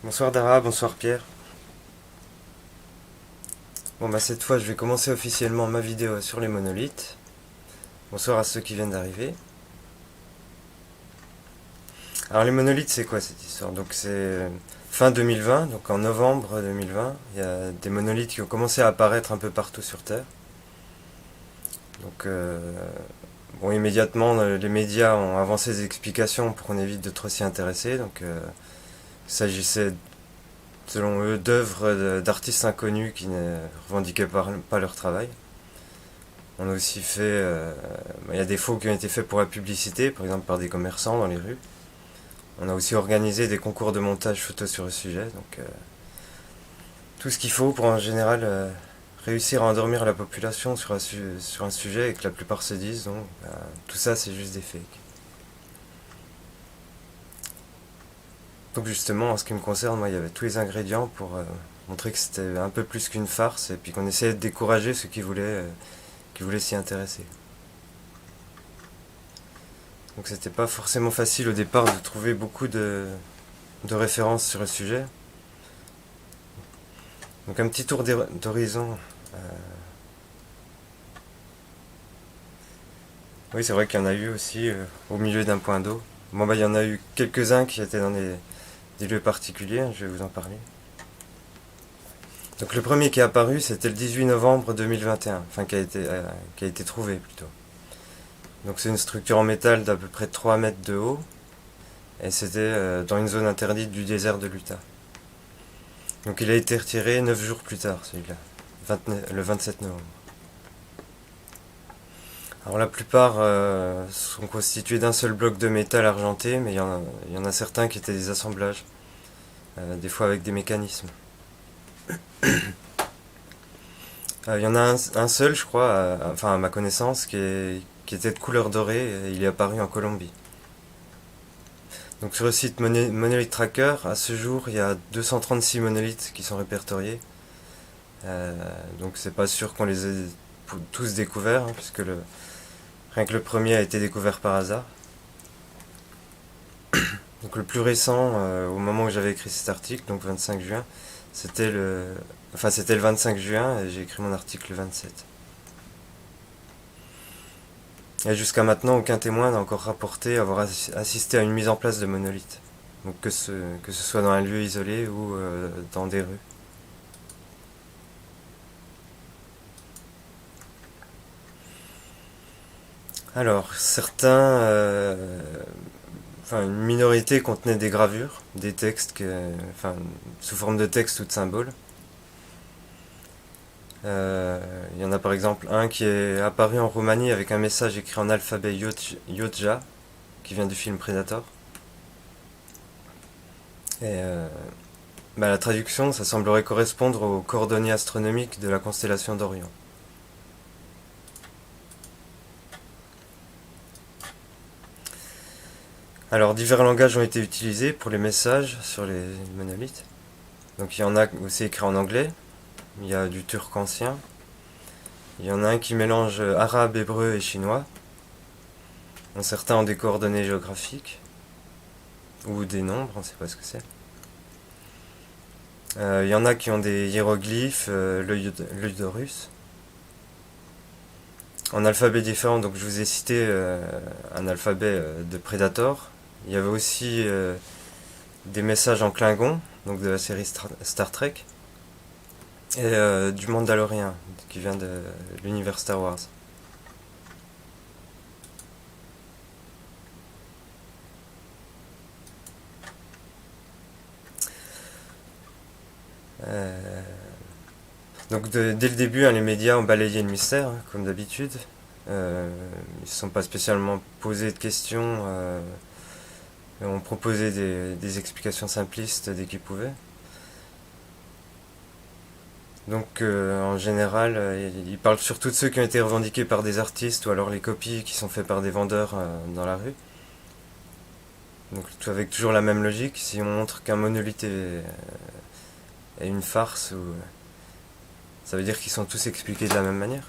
Bonsoir Dara, bonsoir Pierre. Bon bah cette fois je vais commencer officiellement ma vidéo sur les monolithes. Bonsoir à ceux qui viennent d'arriver. Alors les monolithes c'est quoi cette histoire? Donc c'est fin 2020, donc en novembre 2020, il y a des monolithes qui ont commencé à apparaître un peu partout sur Terre. Donc bon immédiatement les médias ont avancé des explications pour qu'on évite de trop s'y intéresser. Donc il s'agissait selon eux d'œuvres d'artistes inconnus qui ne revendiquaient pas leur travail. On a aussi fait. Il y a des faux qui ont été faits pour la publicité, par exemple par des commerçants dans les rues. On a aussi organisé des concours de montage photo sur le sujet. Donc, tout ce qu'il faut pour en général réussir à endormir la population sur un sujet et que la plupart se disent donc, tout ça c'est juste des fakes. Donc, justement, en ce qui me concerne, moi il y avait tous les ingrédients pour montrer que c'était un peu plus qu'une farce et puis qu'on essayait de décourager ceux qui voulaient s'y intéresser. Donc c'était pas forcément facile au départ de trouver beaucoup de références sur le sujet. Donc un petit tour d'horizon. Euh, oui, c'est vrai qu'il y en a eu aussi au milieu d'un point d'eau. Bon bah il y en a eu quelques-uns qui étaient dans des lieux particuliers, hein, je vais vous en parler. Donc le premier qui est apparu c'était le 18 novembre 2021, enfin qui a été trouvé plutôt. Donc c'est une structure en métal d'à peu près 3 mètres de haut et c'était dans une zone interdite du désert de l'Utah. Donc il a été retiré 9 jours plus tard, celui-là, le 27 novembre. Alors la plupart sont constitués d'un seul bloc de métal argenté, mais il y en a certains qui étaient des assemblages, des fois avec des mécanismes. Il y en a un seul, je crois, enfin à ma connaissance, qui était de couleur dorée, et il est apparu en Colombie. Donc sur le site Monolith Tracker, à ce jour, il y a 236 monolithes qui sont répertoriés. Donc c'est pas sûr qu'on les ait tous découverts, hein, puisque rien que le premier a été découvert par hasard. Donc le plus récent, au moment où j'avais écrit cet article, donc 25 juin, c'était le 25 juin et j'ai écrit mon article le 27. Et jusqu'à maintenant, aucun témoin n'a encore rapporté avoir assisté à une mise en place de monolithes. Donc que ce soit dans un lieu isolé ou dans des rues. Alors, enfin, une minorité contenait des gravures, des textes, enfin, sous forme de texte ou de symboles. Il y en a par exemple un qui est apparu en Roumanie avec un message écrit en alphabet Yodja, qui vient du film Predator. Et la traduction, ça semblerait correspondre aux coordonnées astronomiques de la constellation d'Orion. Alors, divers langages ont été utilisés pour les messages sur les monolithes. Donc, il y en a aussi écrit en anglais. Il y a du turc ancien. Il y en a un qui mélange arabe, hébreu et chinois. Certains ont des coordonnées géographiques. Ou des nombres, on ne sait pas ce que c'est. Il y en a qui ont des hiéroglyphes, l'œil d'Horus. En alphabet différent, donc je vous ai cité un alphabet de Predator. Il y avait aussi des messages en Klingon, donc de la série Star Trek, et du Mandalorien, qui vient de l'univers Star Wars. Euh, donc dès le début, hein, les médias ont balayé le mystère, hein, comme d'habitude. Ils ne se sont pas spécialement posé de questions, ont proposé des explications simplistes dès qu'ils pouvaient. Donc en général, ils parlent surtout de ceux qui ont été revendiqués par des artistes ou alors les copies qui sont faites par des vendeurs dans la rue. Donc avec toujours la même logique, si on montre qu'un monolithe est une farce, ça veut dire qu'ils sont tous expliqués de la même manière.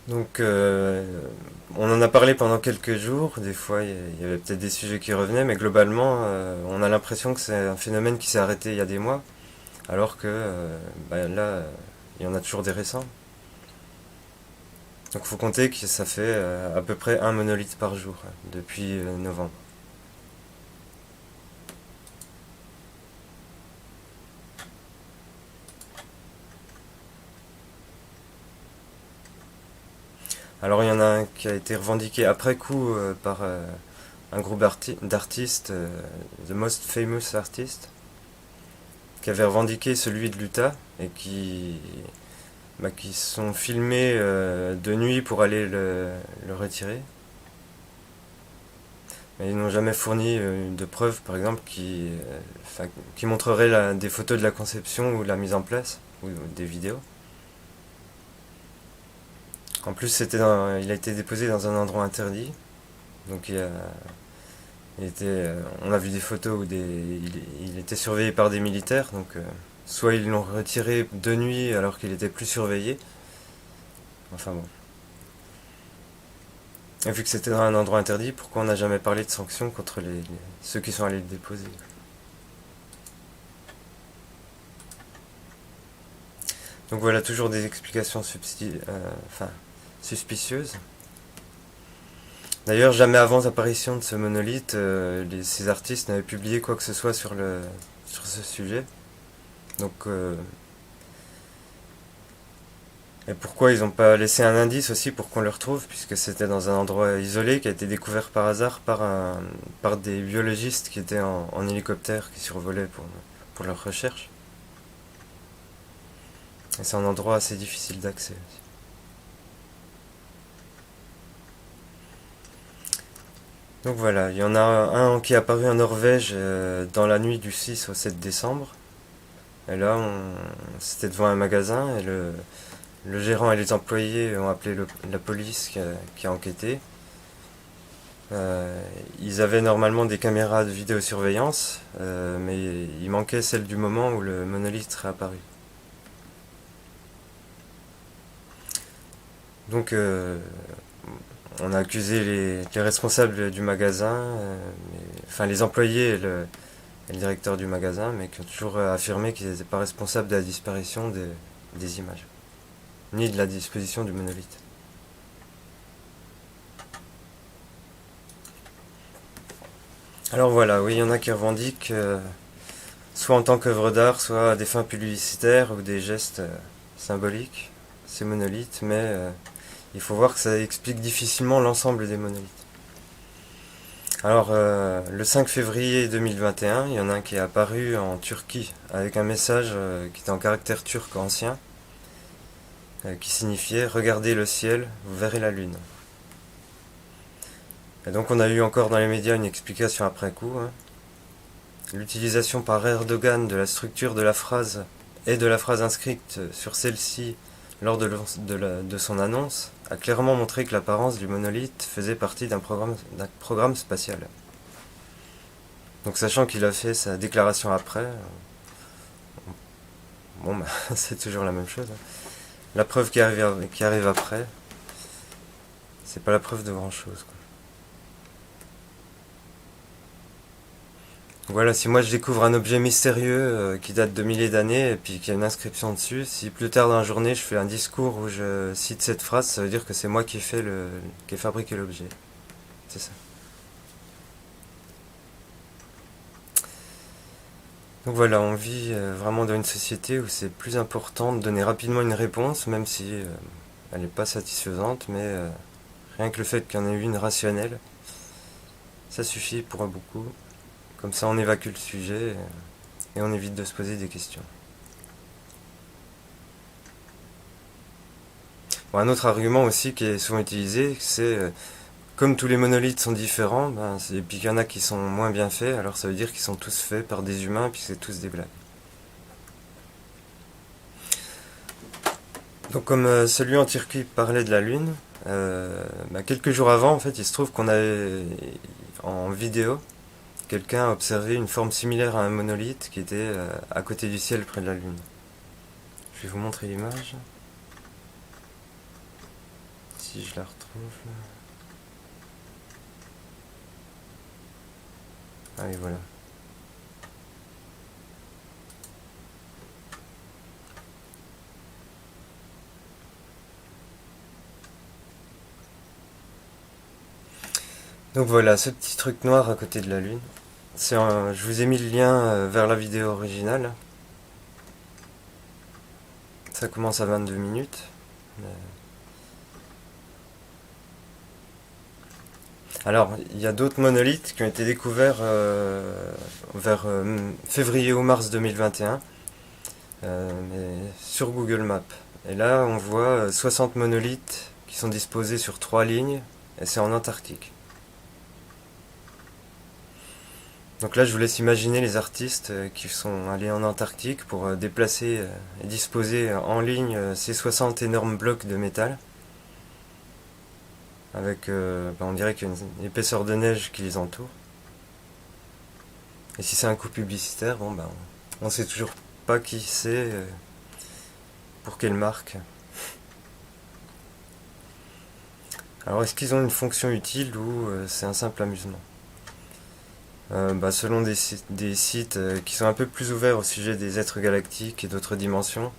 Donc on en a parlé pendant quelques jours, des fois il y avait peut-être des sujets qui revenaient, mais globalement on a l'impression que c'est un phénomène qui s'est arrêté il y a des mois, alors que là il y en a toujours des récents. Donc il faut compter que ça fait à peu près un monolithe par jour depuis novembre. Alors il y en a un qui a été revendiqué après coup par un groupe d'artistes, The Most Famous Artist, qui avait revendiqué celui de l'Utah et qui sont filmés de nuit pour aller le retirer. Mais ils n'ont jamais fourni de preuves, par exemple, qui montreraient des photos de la conception ou de la mise en place, ou des vidéos. En plus, il a été déposé dans un endroit interdit, donc on a vu des photos où il était surveillé par des militaires, donc soit ils l'ont retiré de nuit alors qu'il était plus surveillé. Enfin bon. Et vu que c'était dans un endroit interdit, pourquoi on n'a jamais parlé de sanctions contre ceux qui sont allés le déposer? Donc voilà, toujours des explications suspicieuses. D'ailleurs, jamais avant l'apparition de ce monolithe, ces artistes n'avaient publié quoi que ce soit sur ce sujet. Donc, et pourquoi ils n'ont pas laissé un indice aussi pour qu'on le retrouve, puisque c'était dans un endroit isolé qui a été découvert par hasard par des biologistes qui étaient en hélicoptère qui survolaient pour leurs recherches. Et c'est un endroit assez difficile d'accès aussi. Donc voilà, il y en a un qui est apparu en Norvège dans la nuit du 6 au 7 décembre. Et là, c'était devant un magasin et le gérant et les employés ont appelé la police qui a enquêté. Ils avaient normalement des caméras de vidéosurveillance, mais il manquait celle du moment où le monolithe serait apparu. Donc on a accusé les responsables du magasin, enfin les employés et le directeur du magasin, mais qui ont toujours affirmé qu'ils n'étaient pas responsables de la disparition des images, ni de la disposition du monolithe. Alors voilà, oui, il y en a qui revendiquent, soit en tant qu'œuvre d'art, soit à des fins publicitaires ou des gestes symboliques, ces monolithes, mais il faut voir que ça explique difficilement l'ensemble des monolithes. Alors, le 5 février 2021, il y en a un qui est apparu en Turquie avec un message qui était en caractère turc ancien, qui signifiait Regardez le ciel, vous verrez la lune. Et donc, on a eu encore dans les médias une explication après coup. L'utilisation par Erdogan de la structure de la phrase et de la phrase inscrite sur celle-ci lors de son annonce a clairement montré que l'apparence du monolithe faisait partie d'un programme spatial. Donc sachant qu'il a fait sa déclaration après, bon bah c'est toujours la même chose. La preuve qui arrive après, c'est pas la preuve de grand chose. Voilà, si moi je découvre un objet mystérieux qui date de milliers d'années et puis qu'il y a une inscription dessus, si plus tard dans la journée je fais un discours où je cite cette phrase, ça veut dire que c'est moi qui ai fabriqué l'objet. C'est ça. Donc voilà, on vit vraiment dans une société où c'est plus important de donner rapidement une réponse, même si elle n'est pas satisfaisante, mais rien que le fait qu'il y en ait une rationnelle, ça suffit pour beaucoup. Comme ça, on évacue le sujet et on évite de se poser des questions. Bon, un autre argument aussi qui est souvent utilisé, c'est comme tous les monolithes sont différents, et puis qu'il y en a qui sont moins bien faits, alors ça veut dire qu'ils sont tous faits par des humains, puis c'est tous des blagues. Donc comme celui en Turquie parlait de la Lune, quelques jours avant, en fait, il se trouve qu'on avait en vidéo quelqu'un a observé une forme similaire à un monolithe qui était à côté du ciel près de la Lune. Je vais vous montrer l'image. si je la retrouve. Ah et voilà. Donc voilà, ce petit truc noir à côté de la Lune. Je vous ai mis le lien vers la vidéo originale. Ça commence à 22 minutes. Alors, il y a d'autres monolithes qui ont été découverts vers février ou mars 2021, mais sur Google Maps. Et là, on voit 60 monolithes qui sont disposés sur 3 lignes, et c'est en Antarctique. Donc là, je vous laisse imaginer les artistes qui sont allés en Antarctique pour déplacer et disposer en ligne ces 60 énormes blocs de métal. Avec, on dirait qu'il y a une épaisseur de neige qui les entoure. Et si c'est un coup publicitaire, bon ben, on sait toujours pas qui c'est, pour quelle marque. Alors est-ce qu'ils ont une fonction utile ou c'est un simple amusement? Selon des sites qui sont un peu plus ouverts au sujet des êtres galactiques et d'autres dimensions,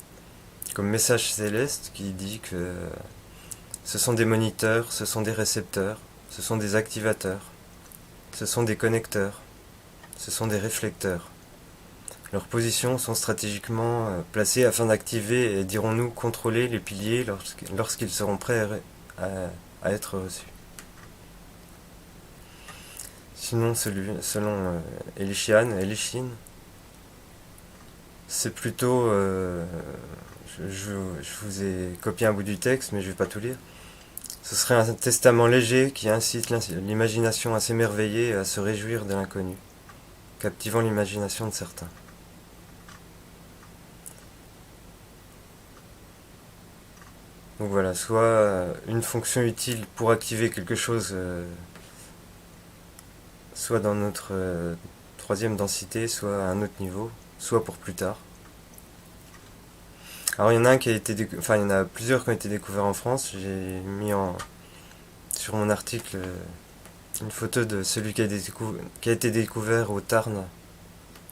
comme Message Céleste qui dit que ce sont des moniteurs, ce sont des récepteurs, ce sont des activateurs, ce sont des connecteurs, ce sont des réflecteurs. Leurs positions sont stratégiquement placées afin d'activer et, dirons-nous, contrôler les piliers lorsqu'ils seront prêts à être reçus. Sinon, selon Elishin, c'est plutôt... je vous ai copié un bout du texte, mais je ne vais pas tout lire. Ce serait un testament léger qui incite l'imagination à s'émerveiller et à se réjouir de l'inconnu, captivant l'imagination de certains. Donc voilà, soit une fonction utile pour activer quelque chose, soit dans notre troisième densité, soit à un autre niveau, soit pour plus tard. Alors il y en a un qui a été il y en a plusieurs qui ont été découverts en France. J'ai mis sur mon article une photo de celui qui a été découvert au Tarn,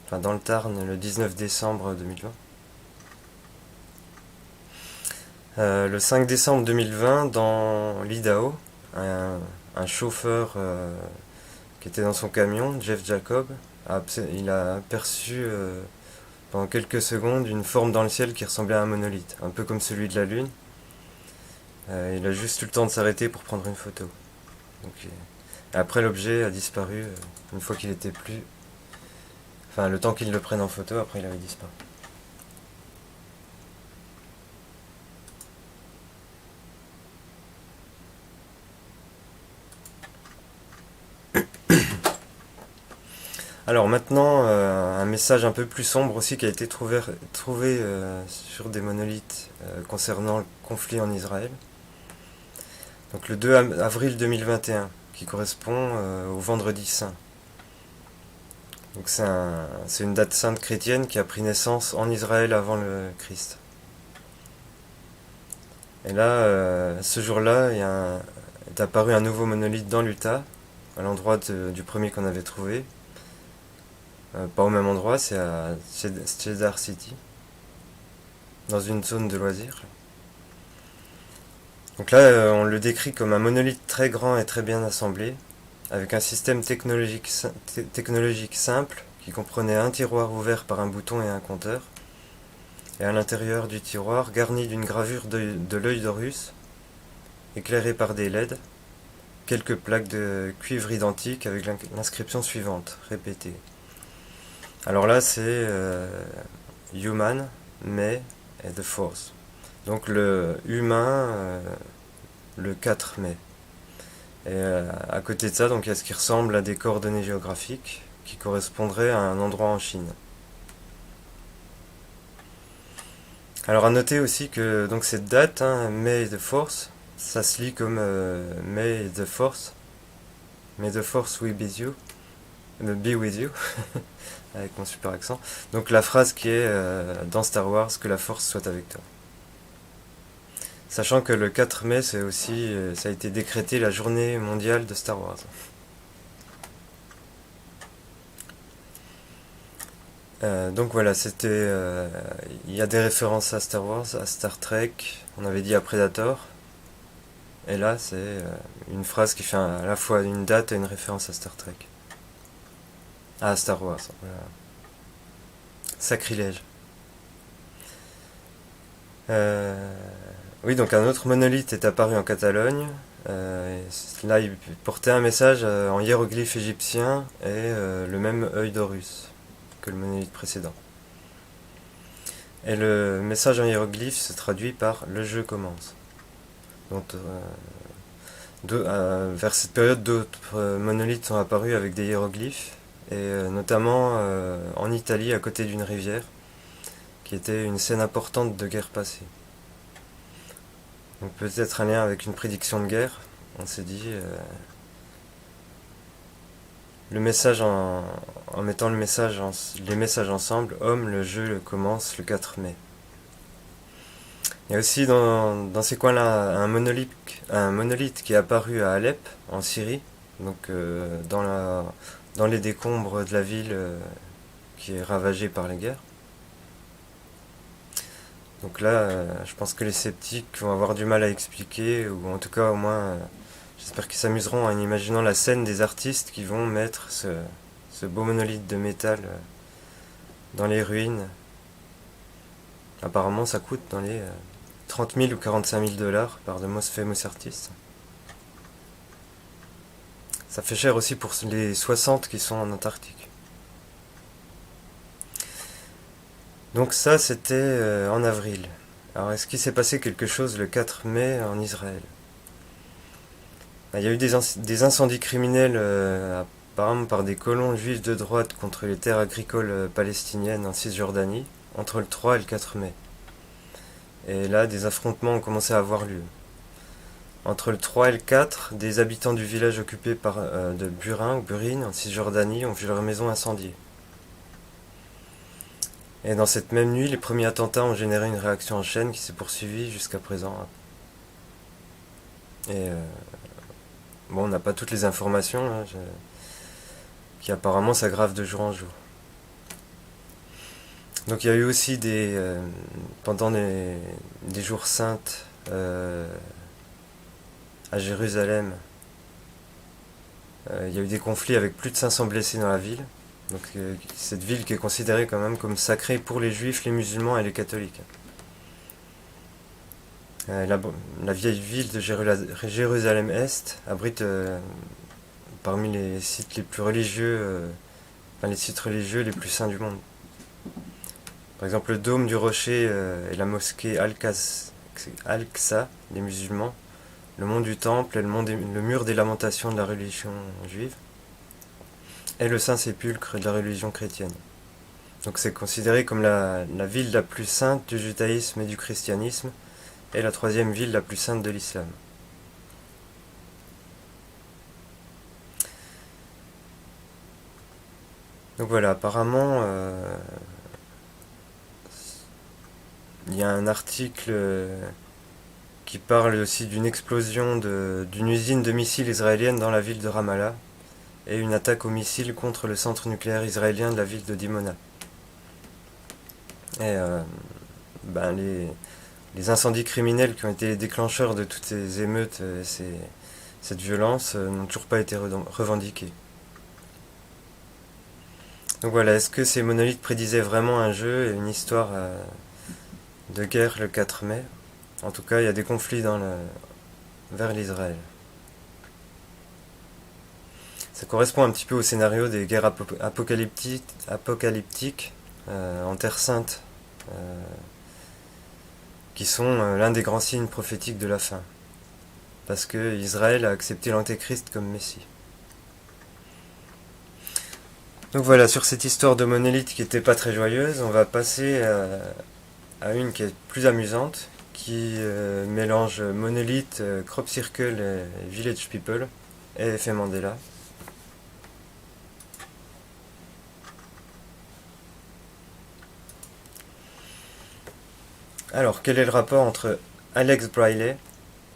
enfin dans le Tarn, le 19 décembre 2020. Le 5 décembre 2020, dans l'Idaho, un chauffeur qui était dans son camion, Jeff Jacob, il a aperçu pendant quelques secondes une forme dans le ciel qui ressemblait à un monolithe, un peu comme celui de la Lune. Il a juste eu le temps de s'arrêter pour prendre une photo. Donc, après, l'objet a disparu une fois qu'il était plus... Enfin, le temps qu'il le prenne en photo, après il avait disparu. Alors maintenant, un message un peu plus sombre aussi qui a été trouvé sur des monolithes concernant le conflit en Israël. Donc le 2 avril 2021, qui correspond au vendredi saint. Donc c'est une date sainte chrétienne qui a pris naissance en Israël avant le Christ. Et là, ce jour-là, est apparu un nouveau monolithe dans l'Utah, à l'endroit du premier qu'on avait trouvé. Pas au même endroit, c'est à Cedar City, dans une zone de loisirs. Donc là, on le décrit comme un monolithe très grand et très bien assemblé, avec un système technologique simple qui comprenait un tiroir ouvert par un bouton et un compteur, et à l'intérieur du tiroir garni d'une gravure de l'œil d'Horus, éclairée par des LED, quelques plaques de cuivre identiques avec l'inscription suivante, répétée. Alors là, c'est Human, May et The Force. Donc le humain, le 4 mai. Et à côté de ça, donc il y a ce qui ressemble à des coordonnées géographiques qui correspondraient à un endroit en Chine. Alors à noter aussi que donc cette date, May the Force, ça se lit comme May the Force. May the Force be with you, avec mon super accent. Donc la phrase qui est dans Star Wars, que la Force soit avec toi. Sachant que le 4 mai, c'est aussi, ça a été décrété la journée mondiale de Star Wars. Donc voilà, il y a des références à Star Wars, à Star Trek, on avait dit à Predator, et là c'est une phrase qui fait à la fois une date et une référence à Star Trek. À Star Wars, voilà. Sacrilège. Euh, oui, donc un autre monolithe est apparu en Catalogne. Là, il portait un message en hiéroglyphe égyptien et le même œil d'Horus que le monolithe précédent. Et le message en hiéroglyphe se traduit par le jeu commence. Donc, vers cette période, d'autres monolithes sont apparus avec des hiéroglyphes, et notamment en Italie, à côté d'une rivière, qui était une scène importante de guerre passée. Donc peut-être un lien avec une prédiction de guerre. On s'est dit le message en mettant les messages ensemble, homme, le jeu commence le 4 mai. Il y a aussi dans ces coins-là un monolithe qui est apparu à Alep, en Syrie, donc dans les décombres de la ville qui est ravagée par les guerres. Donc là, je pense que les sceptiques vont avoir du mal à expliquer, ou en tout cas au moins, j'espère qu'ils s'amuseront en imaginant la scène des artistes qui vont mettre ce beau monolithe de métal dans les ruines. Apparemment, ça coûte dans les 30 000 ou 45 000 dollars par de most famous artistes. Ça fait cher aussi pour les 60 qui sont en Antarctique. Donc ça, c'était en avril. Alors, est-ce qu'il s'est passé quelque chose le 4 mai en Israël? Il y a eu des incendies criminels, apparemment par des colons juifs de droite contre les terres agricoles palestiniennes en Cisjordanie, entre le 3 et le 4 mai. Et là, des affrontements ont commencé à avoir lieu. Entre le 3 et le 4, des habitants du village occupé de Burin ou Burin en Cisjordanie ont vu leur maison incendiée. Et dans cette même nuit, les premiers attentats ont généré une réaction en chaîne qui s'est poursuivie jusqu'à présent. Et bon, on n'a pas toutes les informations, hein, qui apparemment s'aggravent de jour en jour. Donc il y a eu aussi pendant des jours saints à Jérusalem, il y a eu des conflits avec plus de 500 blessés dans la ville. Donc cette ville qui est considérée quand même comme sacrée pour les juifs, les musulmans et les catholiques. La vieille ville de Jérusalem-Est abrite parmi les sites les plus religieux, les sites religieux les plus saints du monde. Par exemple, le dôme du rocher et la mosquée Al-Aqsa des musulmans, le mont du temple et le mur des lamentations de la religion juive, et le Saint-Sépulcre de la religion chrétienne. Donc c'est considéré comme la ville la plus sainte du judaïsme et du christianisme, et la troisième ville la plus sainte de l'islam. Donc voilà, apparemment, il y a un article qui parle aussi d'une explosion d'une usine de missiles israélienne dans la ville de Ramallah, et une attaque aux missiles contre le centre nucléaire israélien de la ville de Dimona. Et les incendies criminels qui ont été les déclencheurs de toutes ces émeutes et cette violence n'ont toujours pas été revendiqués. Donc voilà, est-ce que ces monolithes prédisaient vraiment un jeu et une histoire de guerre le 4 mai? En tout cas, il y a des conflits vers l'Israël. Ça correspond un petit peu au scénario des guerres apocalyptiques en Terre Sainte, qui sont l'un des grands signes prophétiques de la fin. Parce que Israël a accepté l'Antéchrist comme Messie. Donc voilà, sur cette histoire de monolithe qui n'était pas très joyeuse, on va passer à une qui est plus amusante, qui mélange monolithe, crop circle et village people, et effet Mandela. Alors, quel est le rapport entre Alex Briley,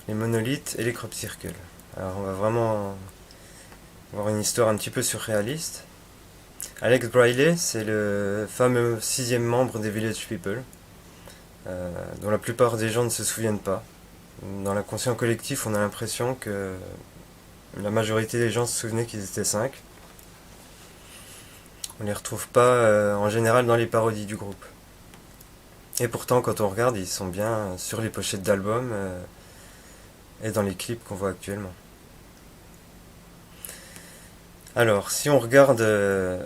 les monolithes et les crop circles. Alors on va vraiment voir une histoire un petit peu surréaliste. Alex Briley, c'est le fameux 6e membre des Village People, dont la plupart des gens ne se souviennent pas. Dans l'inconscient collectif, on a l'impression que la majorité des gens se souvenaient qu'ils étaient 5. On les retrouve pas en général dans les parodies du groupe. Et pourtant, quand on regarde, ils sont bien sur les pochettes d'albums et dans les clips qu'on voit actuellement. Alors, si on regarde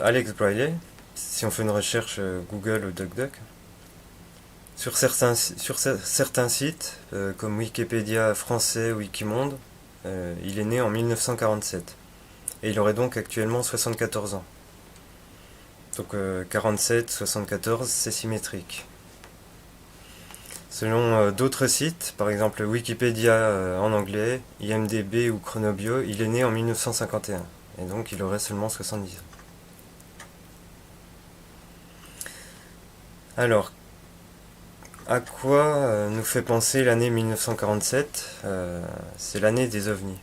Alex Briley, si on fait une recherche Google ou DuckDuck, sur certains sites, comme Wikipédia français, Wikimonde, il est né en 1947. Et il aurait donc actuellement 74 ans. Donc 47, 74, c'est symétrique. Selon d'autres sites, par exemple Wikipédia en anglais, IMDb ou Chronobio, il est né en 1951. Et donc il aurait seulement 70 ans. Alors, à quoi nous fait penser l'année 1947 C'est l'année des ovnis.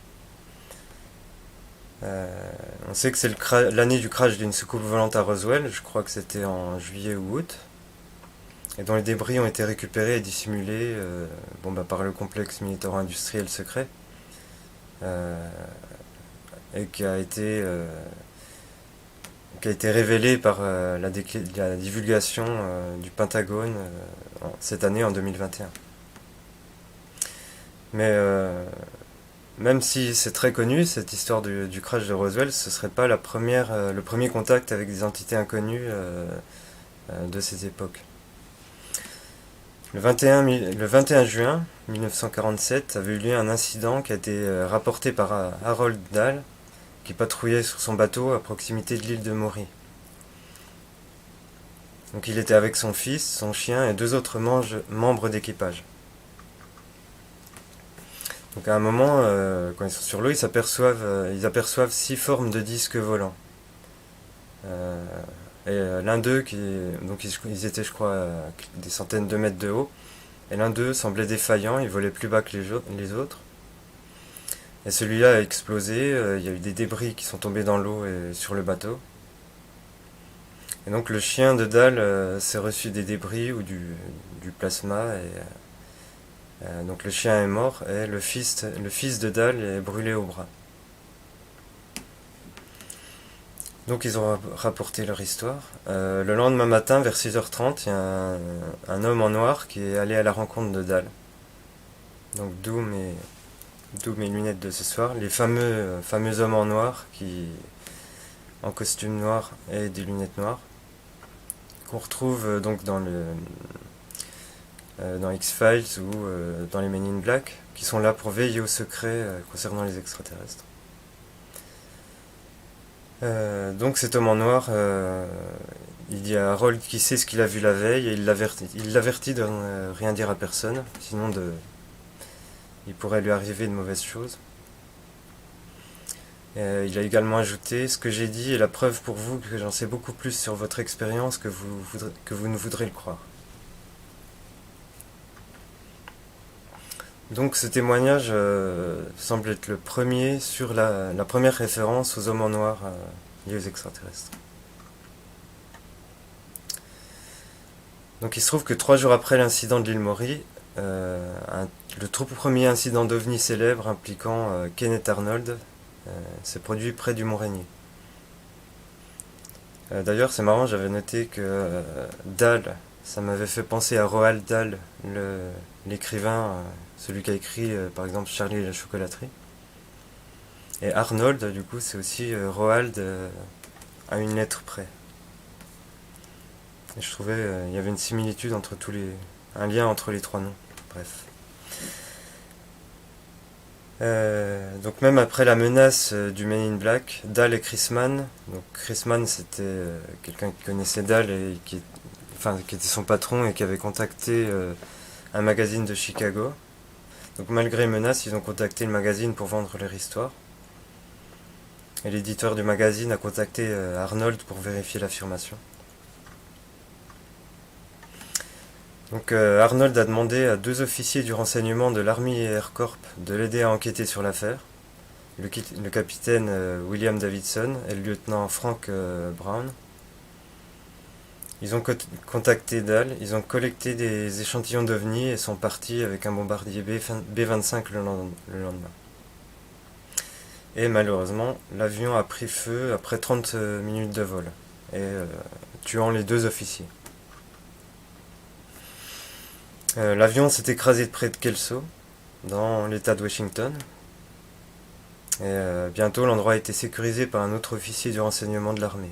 On sait que c'est l'année du crash d'une soucoupe volante à Roswell, je crois que c'était en juillet ou août, et dont les débris ont été récupérés et dissimulés par le complexe militaro-industriel secret, et qui a été révélé par la divulgation du Pentagone cette année en 2021. Mais même si c'est très connu, cette histoire du crash de Roswell, ce serait pas le premier contact avec des entités inconnues de ces époques. Le 21 juin 1947 avait eu lieu un incident qui a été rapporté par Harold Dahl, qui patrouillait sur son bateau à proximité de l'île de Maury. Donc il était avec son fils, son chien et 2 autres membres d'équipage. Donc à un moment, quand ils sont sur l'eau, ils aperçoivent 6 formes de disques volants. L'un d'eux, donc ils étaient je crois à des centaines de mètres de haut, et l'un d'eux semblait défaillant, il volait plus bas que les autres. Et celui-là a explosé, il y a eu des débris qui sont tombés dans l'eau et sur le bateau. Et donc le chien de Dahl s'est reçu des débris ou du plasma, et donc le chien est mort, et le fils de Dahl est brûlé au bras. Donc ils ont rapporté leur histoire. Le lendemain matin, vers 6h30, il y a un homme en noir qui est allé à la rencontre de Dahl. Donc d'où mes lunettes de ce soir, les fameux hommes en noir en costume noir et des lunettes noires, qu'on retrouve donc dans X-Files ou dans les Men in Black, qui sont là pour veiller au secret concernant les extraterrestres. Donc cet homme en noir, il y a Harold qui sait ce qu'il a vu la veille et il l'avertit de rien dire à personne, sinon il pourrait lui arriver de mauvaises choses. Il a également ajouté: ce que j'ai dit est la preuve pour vous que j'en sais beaucoup plus sur votre expérience que vous ne voudrez le croire. Donc ce témoignage semble être le premier sur la première référence aux hommes en noir liés aux extraterrestres. Donc il se trouve que 3 jours après l'incident de l'île Maury, le tout premier incident d'OVNI célèbre impliquant Kenneth Arnold s'est produit près du Mont Rainier. D'ailleurs c'est marrant, j'avais noté que Dahl, ça m'avait fait penser à Roald Dahl, l'écrivain, celui qui a écrit par exemple Charlie et la chocolaterie. Et Arnold, du coup, c'est aussi Roald à une lettre près. Et je trouvais il y avait une similitude un lien entre les 3 noms. Bref. Donc même après la menace du Men in Black, Dahl et Chris Mann, donc Chris Mann c'était quelqu'un qui connaissait Dahl et qui était son patron et qui avait contacté un magazine de Chicago. Donc malgré les menaces, ils ont contacté le magazine pour vendre leur histoire. Et l'éditeur du magazine a contacté Arnold pour vérifier l'affirmation. Donc Arnold a demandé à 2 officiers du renseignement de l'Army Air Corps de l'aider à enquêter sur l'affaire, le capitaine William Davidson et le lieutenant Frank Brown. Ils ont contacté Dal, ils ont collecté des échantillons d'OVNI et sont partis avec un bombardier B-25 le lendemain. Et malheureusement, l'avion a pris feu après 30 minutes de vol, et tuant les 2 officiers. L'avion s'est écrasé près de Kelso, dans l'état de Washington. Et bientôt, l'endroit a été sécurisé par un autre officier du renseignement de l'armée.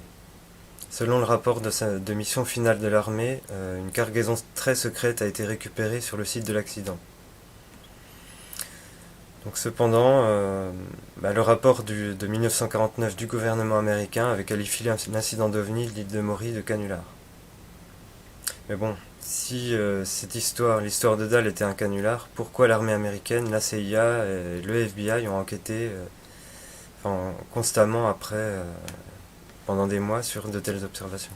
Selon le rapport de mission finale de l'armée, une cargaison très secrète a été récupérée sur le site de l'accident. Donc cependant, le rapport de 1949 du gouvernement américain avait qualifié l'incident d'OVNI de l'île de Maury de canular. Mais bon, si l'histoire de Dal était un canular, pourquoi l'armée américaine, la CIA et le FBI ont enquêté constamment après, pendant des mois, sur de telles observations?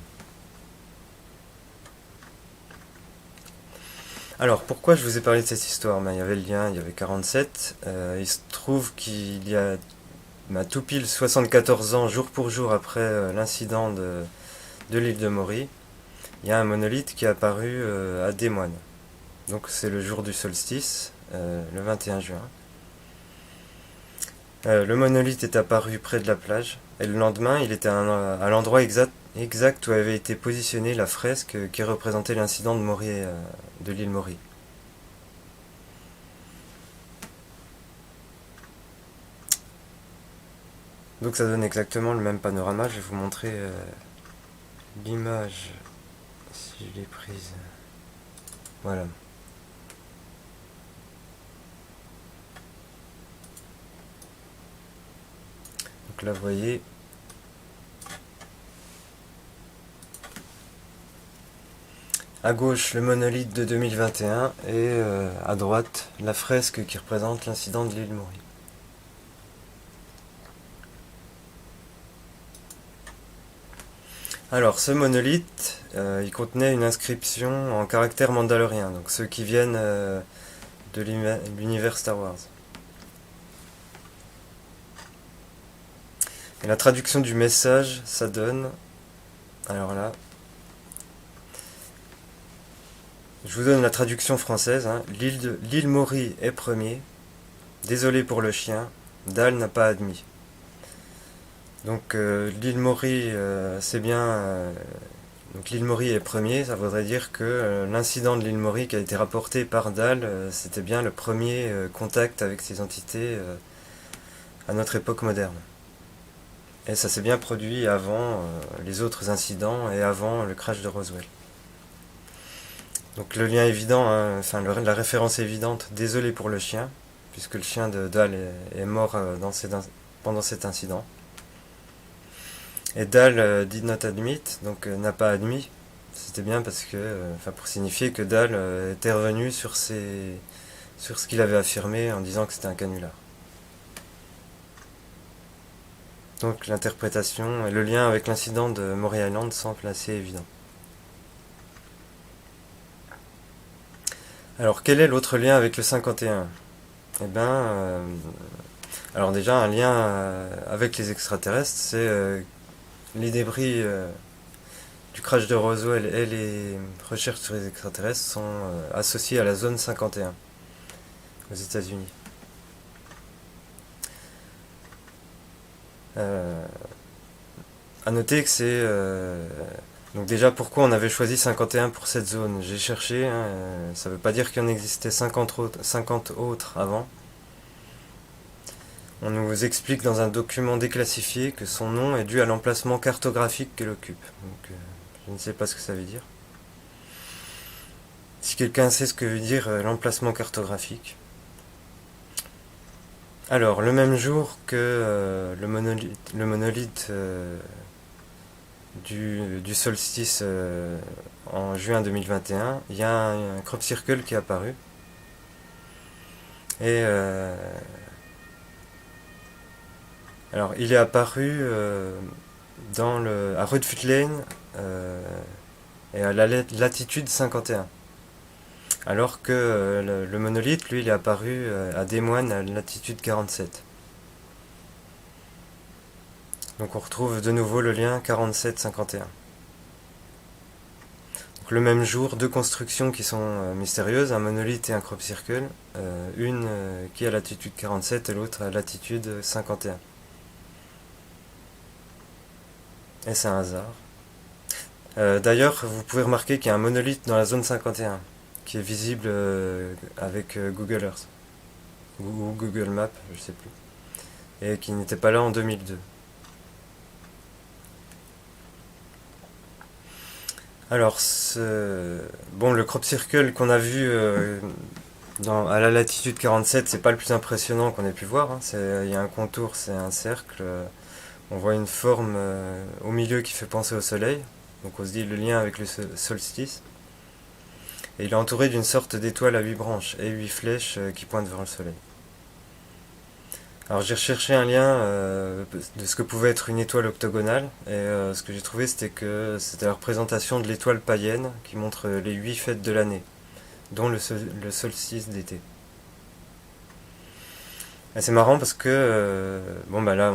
Alors, pourquoi je vous ai parlé de cette histoire? Il y avait le lien, il y avait 47. Il se trouve qu'il y a tout pile 74 ans, jour pour jour après l'incident de l'île de Maury, il y a un monolithe qui est apparu à Des Moines. Donc c'est le jour du solstice, le 21 juin. Le monolithe est apparu près de la plage, et le lendemain, il était à l'endroit exact où avait été positionnée la fresque qui représentait l'incident de l'île Maury. Donc ça donne exactement le même panorama. Je vais vous montrer l'image, si je l'ai prise. Voilà. Donc là, vous voyez, à gauche le monolithe de 2021 et à droite la fresque qui représente l'incident de l'île Maury. Alors ce monolithe, il contenait une inscription en caractère mandalorien, donc ceux qui viennent de l'univers Star Wars. Et la traduction du message, ça donne... Alors là... Je vous donne la traduction française. Hein. L'île Maury est premier. Désolé pour le chien. Dal n'a pas admis. Donc l'île Maury, c'est bien... donc l'île Maury est premier. Ça voudrait dire que l'incident de l'île Maury qui a été rapporté par Dal, c'était bien le premier contact avec ces entités à notre époque moderne. Et ça s'est bien produit avant les autres incidents et avant le crash de Roswell. Donc le lien évident, hein, la référence évidente, désolé pour le chien, puisque le chien de Dal est mort pendant cet incident. Et Dal did not admit, donc n'a pas admis. C'était bien parce que, pour signifier que Dal était revenu sur ce qu'il avait affirmé en disant que c'était un canular. Donc l'interprétation et le lien avec l'incident de Maury Island semble assez évident. Alors quel est l'autre lien avec le 51? Eh bien, alors déjà un lien avec les extraterrestres, c'est les débris du crash de Roswell et les recherches sur les extraterrestres sont associés à la zone 51 aux États-Unis. À noter que c'est... donc déjà, pourquoi on avait choisi 51 pour cette zone? J'ai cherché, hein, ça ne veut pas dire qu'il y en existait 50 autres avant. On nous explique dans un document déclassifié que son nom est dû à l'emplacement cartographique qu'elle occupe. Donc, je ne sais pas ce que ça veut dire. Si quelqu'un sait ce que veut dire l'emplacement cartographique. Alors, le même jour que le monolithe du solstice en juin 2021, il y a un crop circle qui est apparu. Et alors, il est apparu à Rudfut Lane et à la latitude 51. alors que le monolithe, lui, il est apparu à Des Moines à latitude 47. Donc on retrouve de nouveau le lien 47-51. Donc le même jour, deux constructions qui sont mystérieuses, un monolithe et un crop circle, une qui est à latitude 47 et l'autre à latitude 51. Et c'est un hasard. D'ailleurs, vous pouvez remarquer qu'il y a un monolithe dans la zone 51, qui est visible avec Google Earth, ou Google Maps, je sais plus, et qui n'était pas là en 2002. Alors, bon, le crop circle qu'on a vu à la latitude 47, c'est pas le plus impressionnant qu'on ait pu voir, hein. Il y a un contour, c'est un cercle. On voit une forme au milieu qui fait penser au soleil. Donc on se dit le lien avec le solstice. Et il est entouré d'une sorte d'étoile à 8 branches et 8 flèches qui pointent vers le soleil. Alors j'ai recherché un lien de ce que pouvait être une étoile octogonale, et ce que j'ai trouvé c'était que c'était la représentation de l'étoile païenne qui montre les 8 fêtes de l'année, dont le solstice d'été. Et c'est marrant parce que bon bah là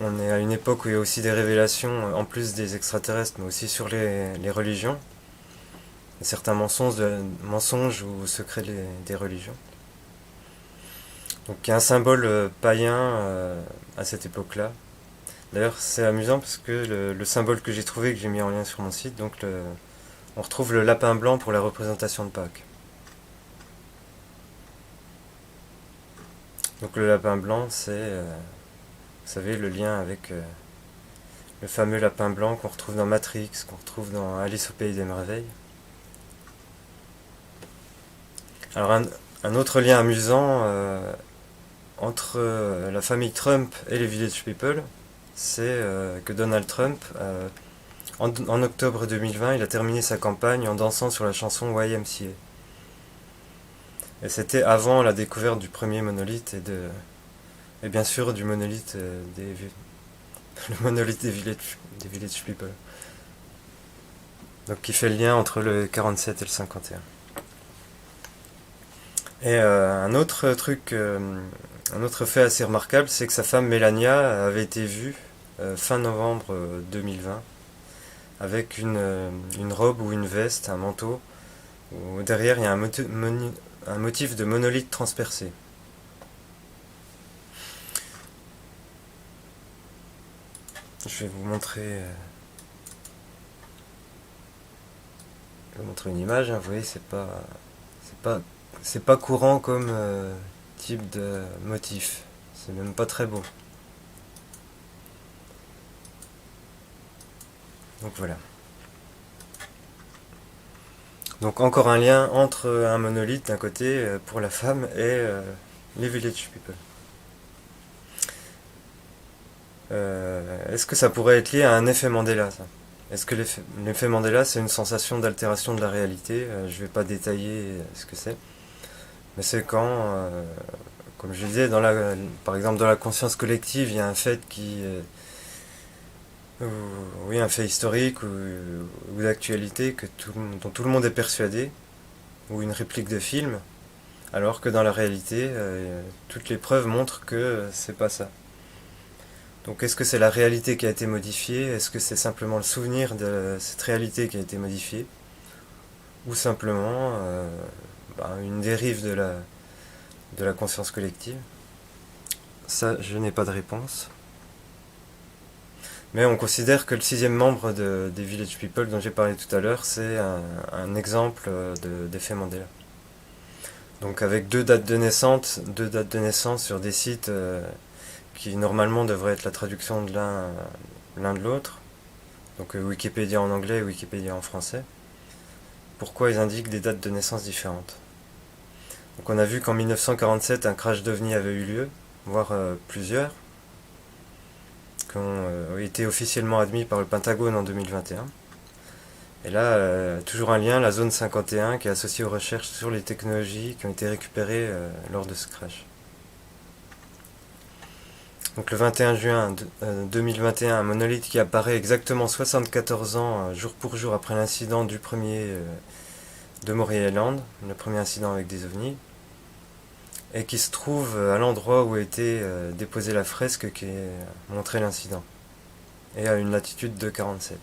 on est à une époque où il y a aussi des révélations, en plus des extraterrestres, mais aussi sur les religions, et certains mensonges ou secrets des religions. Donc il y a un symbole païen à cette époque-là. D'ailleurs c'est amusant parce que le symbole que j'ai trouvé, que j'ai mis en lien sur mon site, donc on retrouve le lapin blanc pour la représentation de Pâques. Donc le lapin blanc, c'est, vous savez, le lien avec le fameux lapin blanc qu'on retrouve dans Matrix, qu'on retrouve dans Alice au Pays des Merveilles. Alors un autre lien amusant entre la famille Trump et les Village People, c'est que Donald Trump, en octobre 2020, il a terminé sa campagne en dansant sur la chanson YMCA. Et c'était avant la découverte du premier monolithe et bien sûr du monolithe le monolithe des Village People. Donc qui fait le lien entre le 47 et le 51. Et un autre truc, un autre fait assez remarquable, c'est que sa femme Melania avait été vue fin novembre 2020 avec une robe ou une veste, un manteau, où derrière il y a un motif de monolithe transpercé. Je vais vous montrer, une image, hein. Vous voyez, c'est pas courant comme type de motif. C'est même pas très beau. Donc voilà. Donc encore un lien entre un monolithe d'un côté pour la femme et les Village People. Est-ce que ça pourrait être lié à un effet Mandela, ça? Est-ce que l'effet Mandela, c'est une sensation d'altération de la réalité? Je vais pas détailler ce que c'est. Mais c'est quand, comme je disais, par exemple dans la conscience collective, il y a un fait oui, un fait historique ou d'actualité dont tout le monde est persuadé, ou une réplique de film, alors que dans la réalité, toutes les preuves montrent que c'est pas ça. Donc est-ce que c'est la réalité qui a été modifiée? Est-ce que c'est simplement le souvenir de cette réalité qui a été modifiée? Ou simplement une dérive de la conscience collective? Ça, je n'ai pas de réponse. Mais on considère que le sixième membre des Village People dont j'ai parlé tout à l'heure, c'est un exemple d'effet Mandela. Donc avec deux dates de naissance sur des sites qui normalement devraient être la traduction de l'un de l'autre, donc Wikipédia en anglais et Wikipédia en français. Pourquoi ils indiquent des dates de naissance différentes? Donc on a vu qu'en 1947 un crash d'OVNI avait eu lieu, voire plusieurs, qui ont été officiellement admis par le Pentagone en 2021. Et là, toujours un lien, la zone 51, qui est associée aux recherches sur les technologies qui ont été récupérées lors de ce crash. Donc le 21 juin 2021, un monolithe qui apparaît exactement 74 ans, jour pour jour, après l'incident du premier de Maury Island, le premier incident avec des ovnis, et qui se trouve à l'endroit où a été déposée la fresque qui montrait l'incident, et à une latitude de 47.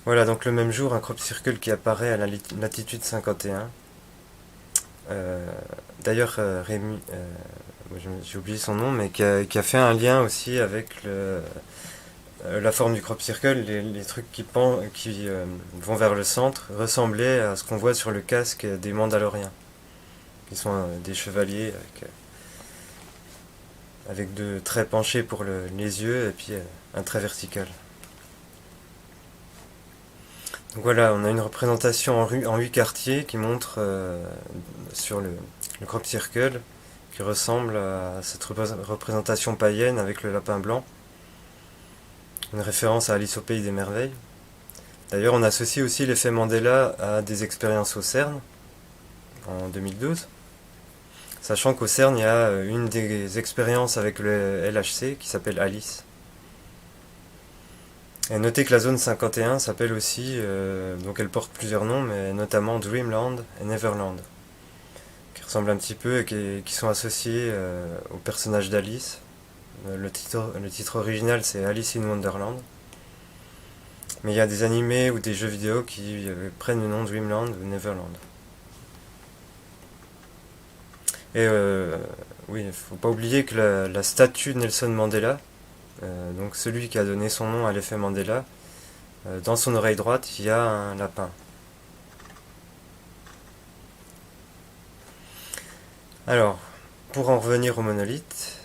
Voilà, donc le même jour, un crop circle qui apparaît à la latitude 51. D'ailleurs, Rémi, j'ai oublié son nom, mais qui a fait un lien aussi avec la forme du crop circle. Les trucs qui vont vers le centre ressemblaient à ce qu'on voit sur le casque des Mandaloriens, qui sont des chevaliers avec deux traits penchés pour les yeux et puis un trait vertical. Donc voilà, on a une représentation en 8 quartiers qui montre sur le crop circle, qui ressemble à cette représentation païenne avec le lapin blanc. Une référence à Alice au pays des merveilles. D'ailleurs, on associe aussi l'effet Mandela à des expériences au CERN en 2012. Sachant qu'au CERN, il y a une des expériences avec le LHC qui s'appelle Alice. Et notez que la zone 51 s'appelle aussi, donc elle porte plusieurs noms, mais notamment Dreamland et Neverland, qui ressemblent un petit peu et qui sont associés au personnage d'Alice. Le titre original c'est Alice in Wonderland. Mais il y a des animés ou des jeux vidéo qui prennent le nom Dreamland ou Neverland. Et oui, il ne faut pas oublier que la statue de Nelson Mandela, donc celui qui a donné son nom à l'effet Mandela, dans son oreille droite, il y a un lapin. Alors, pour en revenir au monolithe,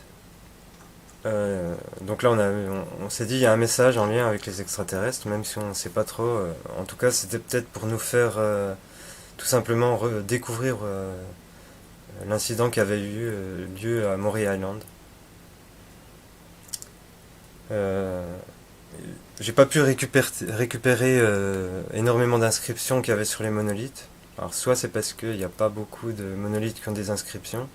donc là on s'est dit il y a un message en lien avec les extraterrestres, même si on ne sait pas trop. En tout cas, c'était peut-être pour nous faire tout simplement découvrir l'incident qui avait eu lieu à Maury Island. J'ai pas pu récupérer énormément d'inscriptions qu'il y avait sur les monolithes. Alors soit c'est parce qu'il n'y a pas beaucoup de monolithes qui ont des inscriptions,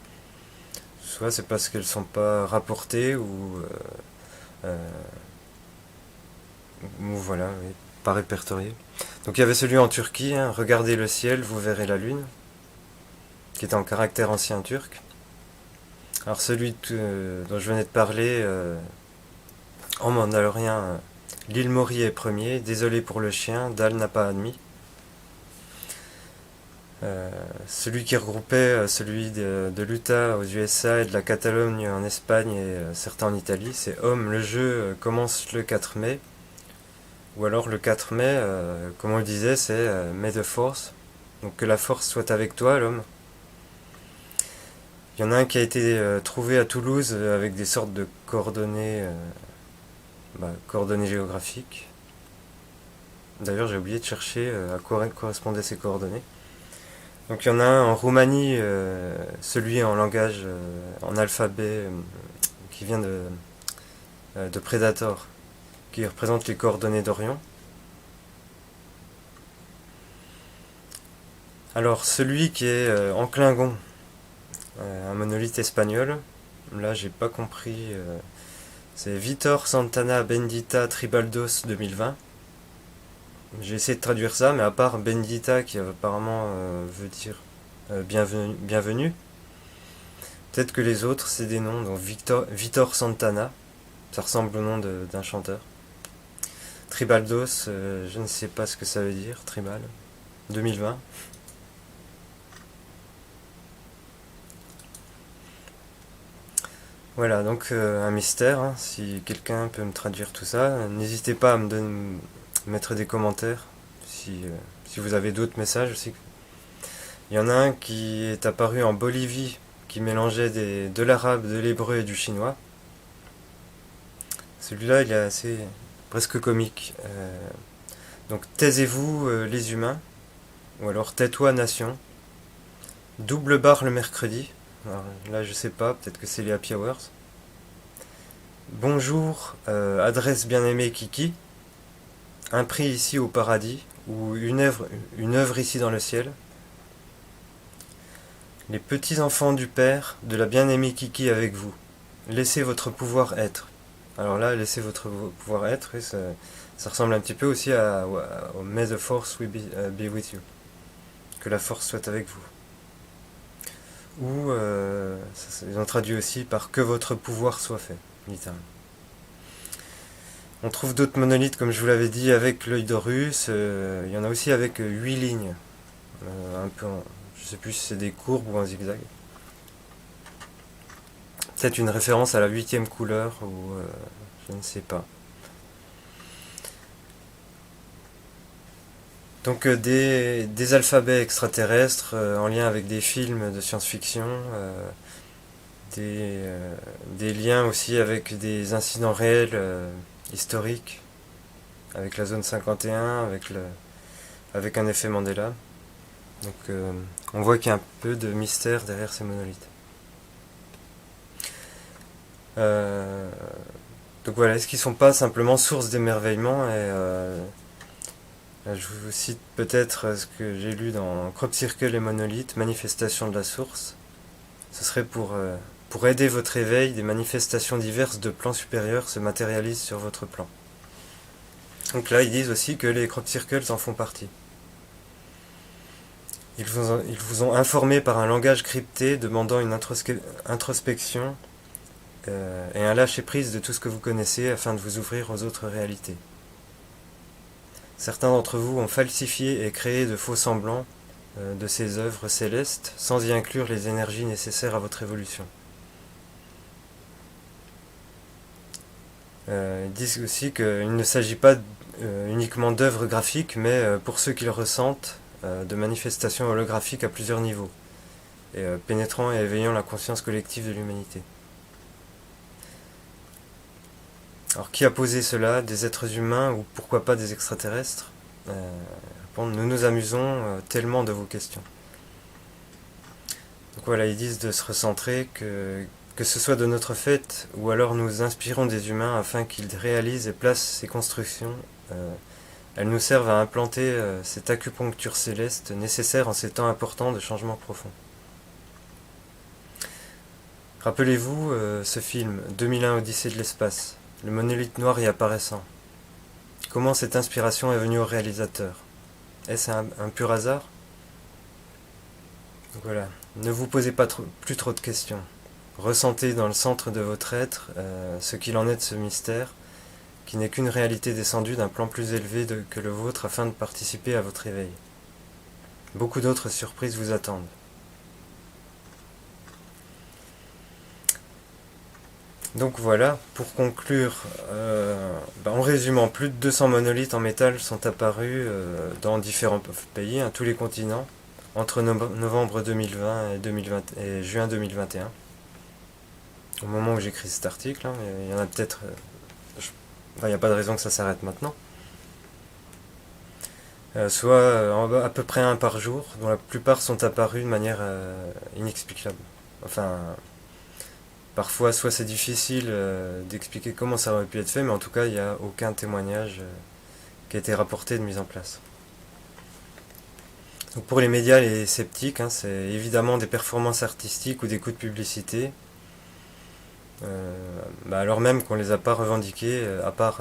soit c'est parce qu'elles sont pas rapportées euh, ou voilà, oui, pas répertoriées. Donc il y avait celui en Turquie, hein, regardez le ciel, vous verrez la lune, qui est en caractère ancien turc. Alors celui dont je venais de parler, en mandalorien, l'île Maury est premier, désolé pour le chien, Dal n'a pas admis. Celui qui regroupait celui de l'Utah aux USA et de la Catalogne en Espagne et certains en Italie, c'est Homme, le jeu commence le 4 mai. Ou alors le 4 mai, comme on le disait, c'est May the Force. Donc que la force soit avec toi, l'homme. Il y en a un qui a été trouvé à Toulouse avec des sortes de coordonnées, coordonnées géographiques. D'ailleurs, j'ai oublié de chercher à quoi correspondaient ces coordonnées. Donc il y en a un en Roumanie, celui en langage, en alphabet, qui vient de Predator, qui représente les coordonnées d'Orion. Alors celui qui est en Klingon, un monolithe espagnol, là j'ai pas compris, c'est Vitor Santana Bendita Tribaldos 2020. J'ai essayé de traduire ça, mais à part Bendita qui apparemment veut dire bienvenue, peut-être que les autres c'est des noms, donc Vitor Santana, ça ressemble au nom d'un chanteur. Tribaldos, je ne sais pas ce que ça veut dire, tribal, 2020. Voilà, donc un mystère, hein, si quelqu'un peut me traduire tout ça, n'hésitez pas à mettre des commentaires si vous avez d'autres messages aussi. Il y en a un qui est apparu en Bolivie, qui mélangeait de l'arabe, de l'hébreu et du chinois. Celui-là, il est assez presque comique. Donc taisez-vous les humains, ou alors tais-toi nation. Double barre le mercredi. Alors, là, je sais pas, peut-être que c'est les happy hours. Bonjour, adresse bien-aimée Kiki. Un prix ici au paradis, ou une œuvre ici dans le ciel. Les petits enfants du Père, de la bien-aimée Kiki avec vous. Laissez votre pouvoir être. Alors là, laissez votre pouvoir être, et ça ressemble un petit peu aussi au May the Force be with you. Que la force soit avec vous. Ou ils ont traduit aussi par que votre pouvoir soit fait, littéralement. On trouve d'autres monolithes, comme je vous l'avais dit, avec l'œil d'Horus. Il y en a aussi avec 8 lignes. Un peu je sais plus si c'est des courbes ou un zigzag. Peut-être une référence à la 8e couleur, ou je ne sais pas. Donc des alphabets extraterrestres en lien avec des films de science-fiction, des liens aussi avec des incidents réels historiques, avec la zone 51, avec un effet Mandela. Donc on voit qu'il y a un peu de mystère derrière ces monolithes. Euh, donc voilà, est-ce qu'ils ne sont pas simplement source d'émerveillement je vous cite peut-être ce que j'ai lu dans Crop Circle et Monolith, Manifestation de la source. Ce serait pour aider votre éveil, des manifestations diverses de plans supérieurs se matérialisent sur votre plan. Donc là, ils disent aussi que les crop circles en font partie. Ils vous ont informé par un langage crypté demandant une introspection et un lâcher-prise de tout ce que vous connaissez afin de vous ouvrir aux autres réalités. Certains d'entre vous ont falsifié et créé de faux semblants de ces œuvres célestes sans y inclure les énergies nécessaires à votre évolution. Ils disent aussi qu'il ne s'agit pas uniquement d'œuvres graphiques, mais pour ceux qui le ressentent, de manifestations holographiques à plusieurs niveaux, et pénétrant et éveillant la conscience collective de l'humanité. Alors qui a posé cela? Des êtres humains ou pourquoi pas des extraterrestres? Nous nous amusons tellement de vos questions. Donc voilà, ils disent de se recentrer, que ce soit de notre fait ou alors nous inspirons des humains afin qu'ils réalisent et placent ces constructions. Elles nous servent à implanter cette acupuncture céleste nécessaire en ces temps importants de changements profonds. Rappelez-vous ce film 2001 Odyssée de l'espace, le monolithe noir y apparaissant. Comment cette inspiration est venue au réalisateur? Est-ce un pur hasard? Donc voilà, ne vous posez pas plus trop de questions. Ressentez dans le centre de votre être ce qu'il en est de ce mystère, qui n'est qu'une réalité descendue d'un plan plus élevé que le vôtre afin de participer à votre éveil. Beaucoup d'autres surprises vous attendent. Donc voilà, pour conclure, en résumant, plus de 200 monolithes en métal sont apparus dans différents pays, tous les continents, entre novembre 2020 et juin 2021. Au moment où j'écris cet article, il y en a peut-être... il n'y a pas de raison que ça s'arrête maintenant. Soit à peu près un par jour, dont la plupart sont apparus de manière inexplicable. Enfin, parfois, soit c'est difficile d'expliquer comment ça aurait pu être fait, mais en tout cas, il n'y a aucun témoignage qui a été rapporté de mise en place. Donc pour les médias et les sceptiques, c'est évidemment des performances artistiques ou des coups de publicité, alors même qu'on ne les a pas revendiqués, à part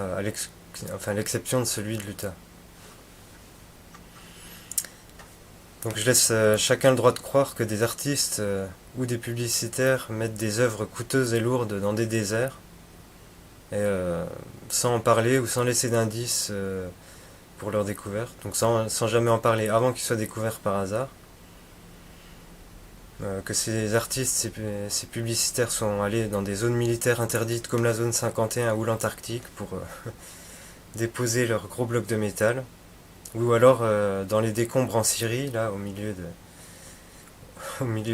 l'exception de celui de l'Utah. Donc je laisse chacun le droit de croire que des artistes ou des publicitaires mettent des œuvres coûteuses et lourdes dans des déserts, et sans en parler ou sans laisser d'indices pour leur découverte, donc sans jamais en parler avant qu'ils soient découverts par hasard. Que ces artistes, ces publicitaires sont allés dans des zones militaires interdites comme la zone 51 ou l'Antarctique pour déposer leurs gros blocs de métal, ou alors dans les décombres en Syrie, là au milieu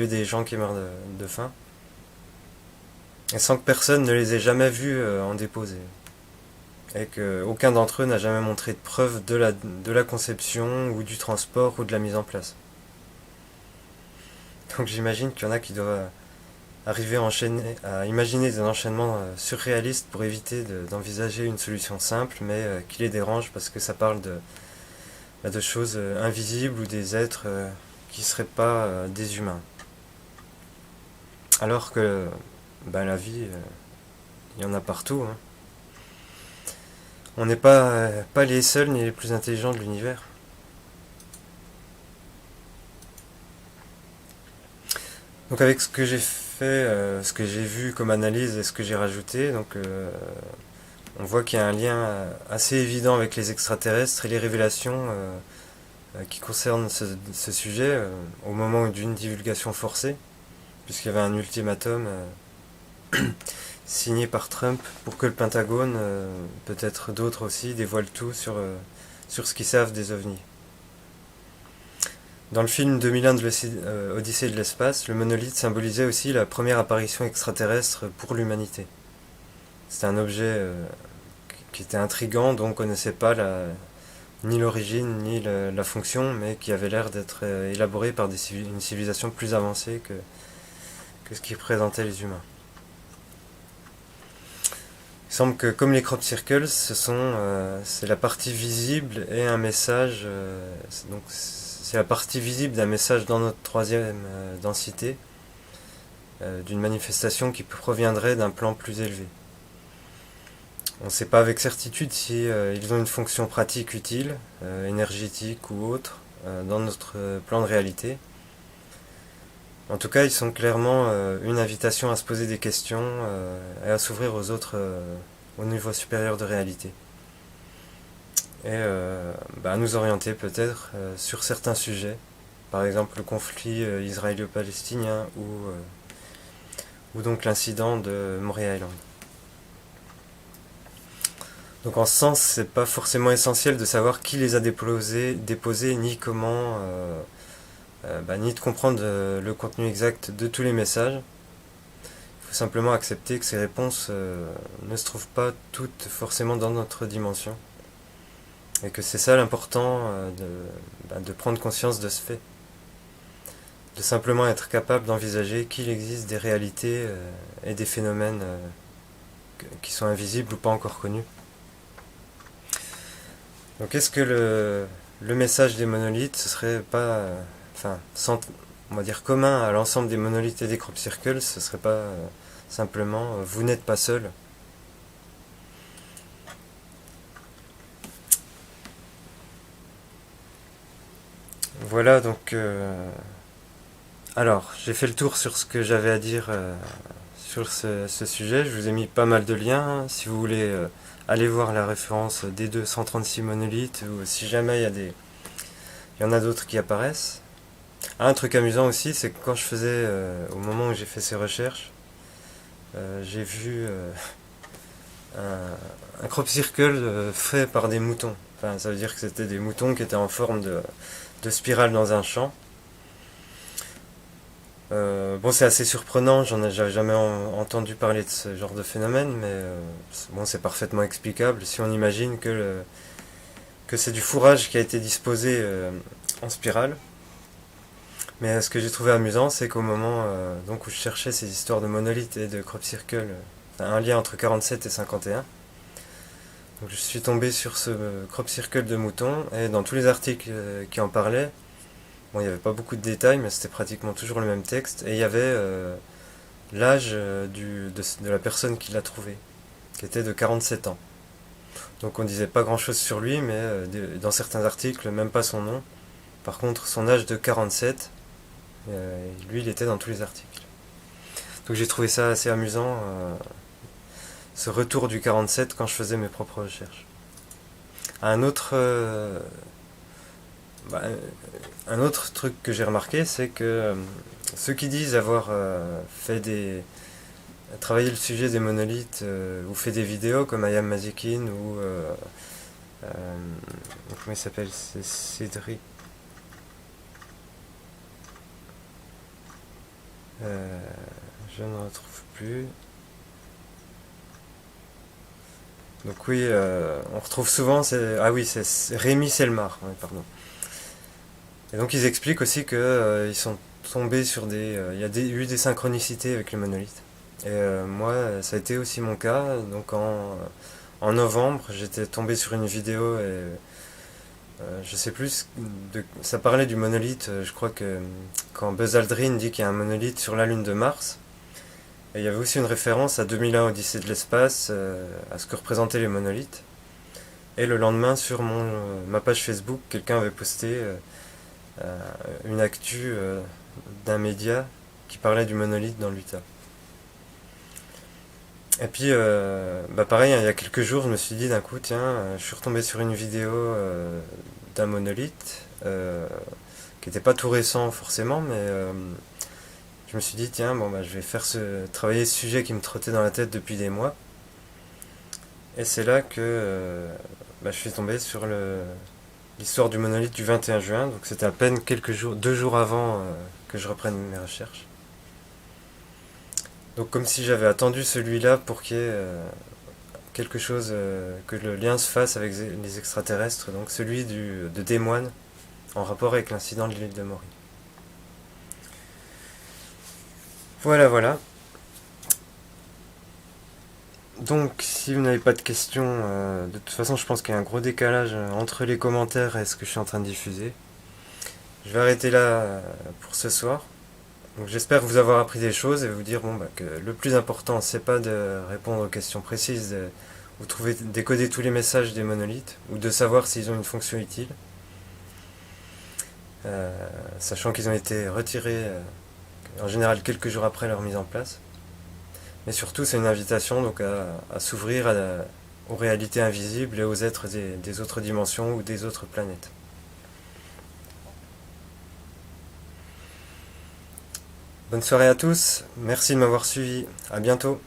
des gens qui meurent de faim, et sans que personne ne les ait jamais vus en déposer, et qu'aucun d'entre eux n'a jamais montré de preuve de la conception ou du transport ou de la mise en place. Donc j'imagine qu'il y en a qui doivent arriver à imaginer des enchaînements surréalistes pour éviter d'envisager une solution simple, mais qui les dérange parce que ça parle de choses invisibles ou des êtres qui ne seraient pas des humains. Alors que la vie, il y en a partout. on n'est pas les seuls ni les plus intelligents de l'univers. Donc avec ce que j'ai fait, ce que j'ai vu comme analyse et ce que j'ai rajouté, donc on voit qu'il y a un lien assez évident avec les extraterrestres et les révélations qui concernent ce sujet au moment d'une divulgation forcée, puisqu'il y avait un ultimatum signé par Trump pour que le Pentagone, peut-être d'autres aussi, dévoilent tout sur ce qu'ils savent des ovnis. Dans le film 2001 de l'Odyssée de l'espace, le monolithe symbolisait aussi la première apparition extraterrestre pour l'humanité. C'était un objet qui était intriguant, dont on ne connaissait pas ni l'origine ni la fonction, mais qui avait l'air d'être élaboré par une civilisation plus avancée que ce qui représentait les humains. Il semble que comme les crop circles, c'est la partie visible et un message. Donc c'est la partie visible d'un message dans notre troisième densité, d'une manifestation qui proviendrait d'un plan plus élevé. On ne sait pas avec certitude si ils ont une fonction pratique utile, énergétique ou autre, dans notre plan de réalité. En tout cas, ils sont clairement une invitation à se poser des questions et à s'ouvrir aux autres au niveau supérieur de réalité. Et à nous orienter peut-être sur certains sujets, par exemple le conflit israélo-palestinien ou donc l'incident de Moria Island. Donc en ce sens, c'est pas forcément essentiel de savoir qui les a déposés ni comment, ni de comprendre le contenu exact de tous les messages. Il faut simplement accepter que ces réponses ne se trouvent pas toutes forcément dans notre dimension. Et que c'est ça l'important de prendre conscience de ce fait. De simplement être capable d'envisager qu'il existe des réalités et des phénomènes qui sont invisibles ou pas encore connus. Donc est-ce que le message des monolithes, ce serait pas, on va dire commun à l'ensemble des monolithes et des crop circles, ce serait pas simplement vous n'êtes pas seul? Voilà, donc alors j'ai fait le tour sur ce que j'avais à dire sur ce sujet. Je vous ai mis pas mal de liens. Si vous voulez aller voir la référence des 236 monolithes, ou si jamais il y en a d'autres qui apparaissent. Un truc amusant aussi, c'est que quand je faisais, au moment où j'ai fait ces recherches, j'ai vu un crop circle fait par des moutons. Enfin, ça veut dire que c'était des moutons qui étaient en forme de spirale dans un champ. Bon, c'est assez surprenant, j'avais jamais entendu parler de ce genre de phénomène, mais bon, c'est parfaitement explicable si on imagine que c'est du fourrage qui a été disposé en spirale. Mais ce que j'ai trouvé amusant, c'est qu'au moment donc où je cherchais ces histoires de monolithes et de crop circle, un lien entre 47 et 51, donc je suis tombé sur ce crop circle de moutons, et dans tous les articles qui en parlaient, bon, il n'y avait pas beaucoup de détails, mais c'était pratiquement toujours le même texte, et il y avait l'âge de la personne qui l'a trouvé, qui était de 47 ans. Donc on disait pas grand chose sur lui, mais dans certains articles, même pas son nom. Par contre, son âge de 47, lui, il était dans tous les articles. Donc j'ai trouvé ça assez amusant, ce retour du 47 quand je faisais mes propres recherches. Un autre, un autre truc que j'ai remarqué, c'est que ceux qui disent avoir travaillé le sujet des monolithes ou fait des vidéos comme Ayam Mazikin ou comment il s'appelle, c'est Cédric, je ne retrouve plus. Donc oui, on retrouve souvent, c'est Rémi Selmar, ouais, pardon. Et donc ils expliquent aussi que ils sont tombés sur il y a eu des synchronicités avec les monolithes. Et moi, ça a été aussi mon cas. Donc en novembre, j'étais tombé sur une vidéo et je sais plus, ça parlait du monolithe. Je crois que quand Buzz Aldrin dit qu'il y a un monolithe sur la lune de Mars, et il y avait aussi une référence à 2001 Odyssée de l'espace, à ce que représentaient les monolithes. Et le lendemain, sur ma page Facebook, quelqu'un avait posté une actu d'un média qui parlait du monolithe dans l'Utah. Et puis, pareil, il y a quelques jours, je me suis dit d'un coup, tiens, je suis retombé sur une vidéo d'un monolithe, qui n'était pas tout récent forcément, mais je me suis dit, tiens, bon, je vais travailler ce sujet qui me trottait dans la tête depuis des mois. Et c'est là que je suis tombé sur l'histoire du monolithe du 21 juin, donc c'était à peine 2 jours avant que je reprenne mes recherches. Donc comme si j'avais attendu celui-là pour qu'il y ait quelque chose, que le lien se fasse avec les extraterrestres, donc celui de Des Moines, en rapport avec l'incident de l'île de Maury. Voilà, voilà. Donc si vous n'avez pas de questions, de toute façon je pense qu'il y a un gros décalage entre les commentaires et ce que je suis en train de diffuser. Je vais arrêter là pour ce soir. Donc j'espère vous avoir appris des choses et vous dire que le plus important c'est pas de répondre aux questions précises, ou décoder tous les messages des monolithes, ou de savoir s'ils ont une fonction utile, sachant qu'ils ont été retirés en général quelques jours après leur mise en place. Mais surtout c'est une invitation donc à s'ouvrir aux réalités invisibles et aux êtres des autres dimensions ou des autres planètes. Bonne soirée à tous, merci de m'avoir suivi, à bientôt.